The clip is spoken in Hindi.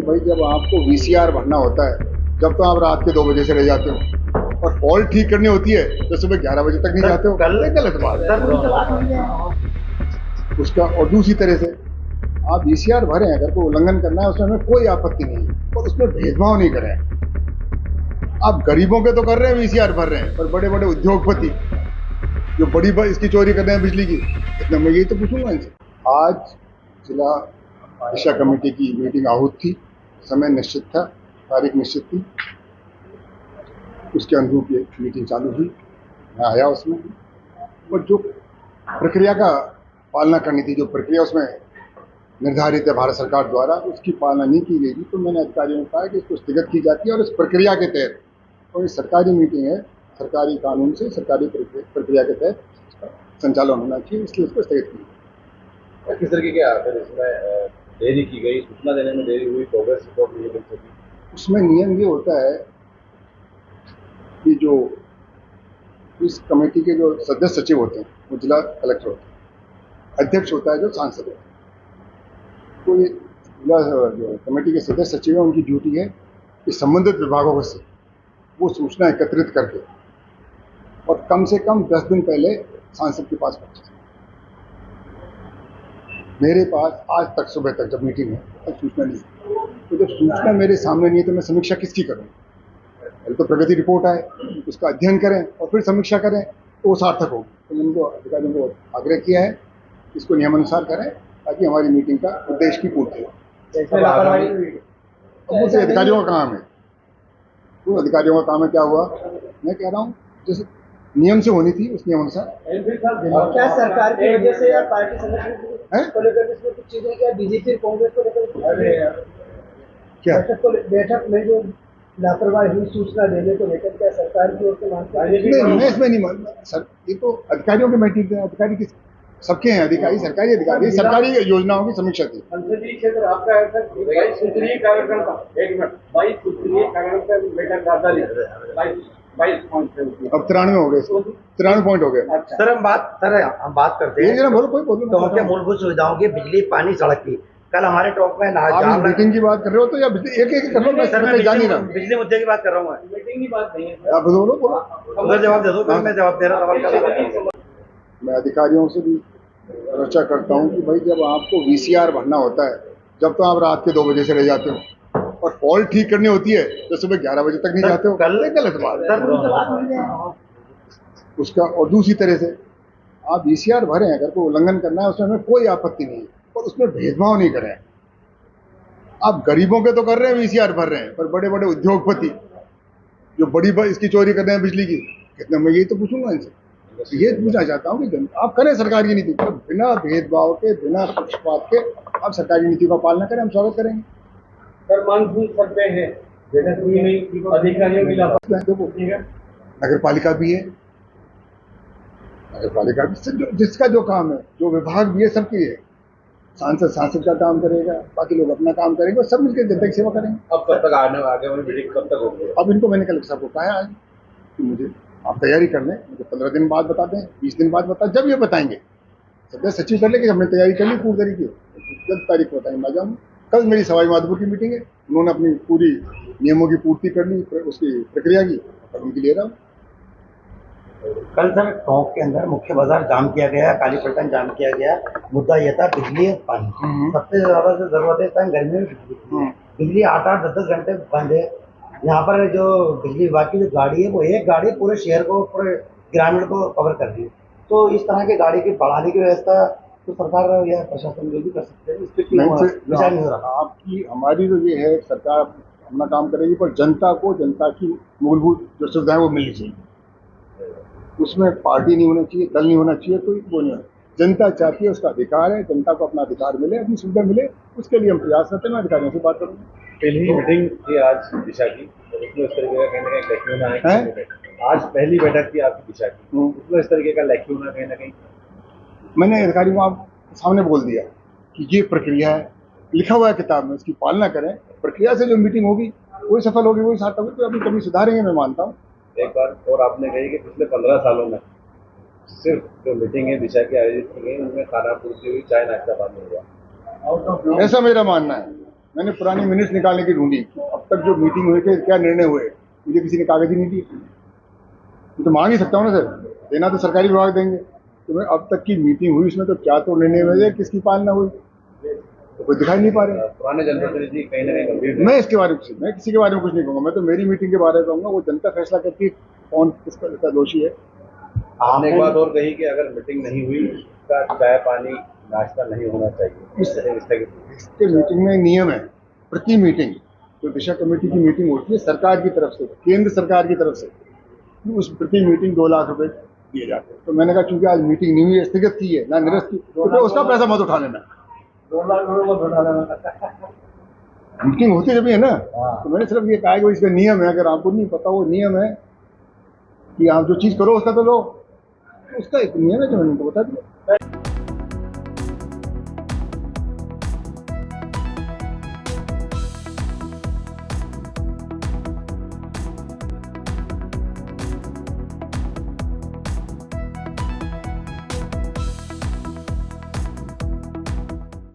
कि भाई जब आपको वीसीआर भरना होता है, जब तो आप रात के 2 बजे से रह जाते हो, और फॉल्ट ठीक करनी होती है तो सुबह 11 बजे तक नहीं जाते हो। गलत बात है उसका। और दूसरी तरह से आप वीसीआर भरें, अगर कोई उल्लंघन करना है उसमें हमें कोई आपत्ति नहीं है, और उसमें भेदभाव नहीं करें। आप गरीबों के तो कर रहे हैं वीसीआर भर रहे हैं, पर बड़े बड़े उद्योगपति जो बड़ी इसकी चोरी कर रहे हैं बिजली की, इतना मैं यही तो पूछूंगा इनसे। आज जिला दिशा कमेटी की मीटिंग आहूत थी, समय निश्चित था, तारीख निश्चित थी, उसके अनुरूप ये मीटिंग चालू हुई। मैं आया उसमें, और जो प्रक्रिया का पालना करनी थी, जो प्रक्रिया उसमें निर्धारित है भारत सरकार द्वारा, उसकी पालना नहीं की गई थी। तो मैंने अधिकारियों को कहा कि इसको स्थगित की जाती है, और इस प्रक्रिया के तहत, और ये सरकारी मीटिंग है, सरकारी कानून से सरकारी प्रक्रिया के तहत संचालन होना चाहिए, इसलिए उसको स्थगित किया। किस तरीके के आखिर इसमें देरी की गई, सूचना देने में देरी हुई, प्रोग्रेस रिपोर्ट नहीं मिल सकी? उसमें नियम ये होता है कि जो इस कमेटी के जो सदस्य सचिव होते हैं वो जिला कलेक्टर होते हैं, अध्यक्ष होता है जो सांसद है। तो ये जिला जो कमेटी के सदस्य सचिव है, उनकी ड्यूटी है कि संबंधित विभागों से वो सूचना एकत्रित करके और कम से कम 10 दिन पहले सांसद के पास पहुंचे। मेरे पास आज तक सुबह तक जब मीटिंग है तब सूचना नहीं है। तो जब सूचना मेरे सामने नहीं है तो मैं समीक्षा किसकी करूँ? पहले तो प्रगति रिपोर्ट आए, उसका अध्ययन करें और फिर समीक्षा करें तो वो सार्थक हो। तो मैंने उनको अधिकारियों को आग्रह किया है इसको नियमानुसार करें, ताकि हमारी मीटिंग का उद्देश्य की पूर्ति हो। वो तो अधिकारियों का काम है, वो अधिकारियों का काम है। क्या हुआ, मैं कह रहा हूँ जैसे नियम से होनी थी उस नियम अनुसार। क्या सरकार की वजह से या पार्टी संगठन को लेकर इसमें कुछ चीजें, क्या बीजेपी कांग्रेस को लेकर क्या बैठक में जो लापरवाही हुई सूचना देने को लेकर, क्या सरकार की ओर से मानते? नहीं, मैं इसमें नहीं मानता सर, ये तो अधिकारियों के मीटिंग है। अधिकारी किस सबके हैं अधिकारी, सरकारी अधिकारी, सरकारी योजनाओं की समीक्षा थी। संसदीय क्षेत्र आपका है सर, 22 सूत्रीय कार्यक्रम का 1 मिनट 22 सूत्रीय कार्यक्रम का बैठक करता नहीं, 22 पॉइंट है। अब 93 हो गए, 93 पॉइंट हो गए। अच्छा सर हम बात करते हैं बोलो, कोई बोलो। टोंक के मूलभूत सुविधाओं की, बिजली, पानी, सड़क की। कल हमारे टोंक में आप मीटिंग की बात कर रहे हो तो या एक कर लो? मैं सर मैं जान नहीं रहा, बिजली मुद्दे की बात कर रहा हूँ। मीटिंग की बात नहीं है, आप बोलो बोलो। उधर जवाब दे दो, फिर मैं जवाब दे रहा सवाल। मैं अधिकारियों से भी चर्चा करता हूँ कि भाई जब आपको वीसीआर भरना होता है, जब तो आप रात के 2 बजे से रह जाते हो, और फॉल्ट ठीक करनी होती है तो सुबह 11 बजे तक नहीं जाते हो। गलत बात है उसका। और दूसरी तरह से आप वीसीआर भरें, अगर कोई उल्लंघन करना है उसमें हमें कोई आपत्ति नहीं है, और उसमें भेदभाव नहीं करें। आप गरीबों के तो कर रहे हैं वीसीआर भर रहे हैं, पर बड़े बड़े उद्योगपति जो बड़ी इसकी चोरी कर रहे हैं बिजली की, कितना मैं यही तो पूछूंगा इनसे। ये पूछना चाहता हूँ कि आप करें सरकार की नीति, बिना भेदभाव के, बिना पक्षपात के आप सरकारी नीति का पालना करें, हम स्वागत करेंगे। सर मानसून सर पे है, अधिकारियों की लापरवाही, नगर पालिका भी है, नगर पालिका भी जिसका जो काम है, जो विभाग भी है, सबकी है। सांसद का काम करेगा, बाकी लोग अपना काम करेंगे, और सब मिलकर जनता की सेवा करेंगे। अब कब तक आगे वाली मीटिंग कब तक होगी? अब इनको मैंने कलेक्टर साहब को कहा आज कि मुझे आप तैयारी कर लें, मुझे 15 दिन बाद बता दें, 20 दिन बाद बता, जब ये बताएंगे सदस्य सचिव कर ले कि हमने तैयारी कर ली पूरी तरीके, जब तारीख को बताएंगे मैं जाऊँगा। कल मेरी सवाई माधोपुर की मीटिंग है, उन्होंने अपनी पूरी नियमों की पूर्ति कर ली, उसकी प्रक्रिया की, अब उनकी ले रहा हूँ। कल सर टोंक के अंदर मुख्य बाजार जाम किया गया, कालीपट्टन जाम किया गया। मुद्दा यह था बिजली और पानी। सबसे ज्यादा जो जरूरत है इस टाइम गर्मी में बिजली 8-8, 10-10 घंटे बंद है। यहाँ पर जो बिजली विभाग की जो गाड़ी है, वो एक गाड़ी पूरे शहर को, पूरे ग्रामीण को कवर कर रही है। तो इस तरह की गाड़ी की बढ़ाने की व्यवस्था तो सरकार या प्रशासन जो भी कर सकते हैं, इस पर विचार नहीं हो रहा। आपकी हमारी तो ये है, सरकार अपना काम करेगी, पर जनता को, जनता की मूलभूत जो सुविधाएं वो मिलनी चाहिए। उसमें पार्टी नहीं होना चाहिए, दल नहीं होना चाहिए, कोई वो नहीं होना। जनता चाहती है, उसका अधिकार है, जनता को अपना अधिकार मिले, अपनी सुविधा मिले, उसके लिए हम प्रयास करते हैं। मैं अधिकारियों से बात करूँगा। पहली मीटिंग थी आज दिशा की, उसमें इस तरीके का कहने का लैक्यूना है। आज पहली बैठक थी आपकी दिशा की, उसमें इस तरीके का लैक्यूना कहीं ना कहीं मैंने अधिकारियों को आप सामने बोल दिया कि ये प्रक्रिया है, लिखा हुआ है किताब में, उसकी पालना करें। प्रक्रिया से जो मीटिंग होगी वही सफल होगी, वही सार्थक होगी। तो अपनी कमी सुधारेंगे, मैं मानता हूँ। एक बार और आपने कही कि पिछले 15 सालों में सिर्फ जो मीटिंग है दिशा की आयोजित की गई, उनमें खाना पूर्ति हुई, चाय नाश्ता पानी हुआ। ऐसा मेरा मानना है। मैंने पुरानी मिनट्स निकालने की ढूंढी, अब तक जो मीटिंग हुई थी क्या निर्णय हुए, मुझे किसी ने कागज ही नहीं दिए। मैं तो मांग ही सकता हूँ ना सर, देना तो सरकारी विभाग देंगे। तो मैं अब तक की मीटिंग हुई उसमें तो क्या तो निर्णय हुए, किसकी पालना हुई, तो कोई दिखाई नहीं पा रहे। पुराने जनप्रतिनिधि कहीं ना कहीं गंभीर, मैं इसके बारे में, मैं किसी के बारे में कुछ नहीं कहूँगा, मैं तो मेरी मीटिंग के बारे में कहूँगा, वो जनता फैसला करती है कौन किसका दोषी है। आपने एक बात और कही कि अगर मीटिंग नहीं हुई उसका चाय पानी नाश्ता नहीं होना चाहिए, इसके मीटिंग में नियम है, प्रति मीटिंग जो दिशा कमेटी की मीटिंग होती है सरकार की तरफ से, केंद्र सरकार की तरफ से, उस प्रति मीटिंग 2 लाख रुपए दिए जाते हैं। तो मैंने कहा चूंकि आज मीटिंग नहीं हुई, स्थगित की है ना, निरस्त की, तो फिर उसका पैसा मत उठा लेना। 2 लाख रुपए मत उठा लेना। मीटिंग होती जब है ना, तो मैंने सिर्फ ये कहा कि इसका नियम है, अगर आपको नहीं पता वो नियम है कि आप जो चीज़ करो उसका तो लो, उसका एक नियम है जो मैंने उनको बता दिया।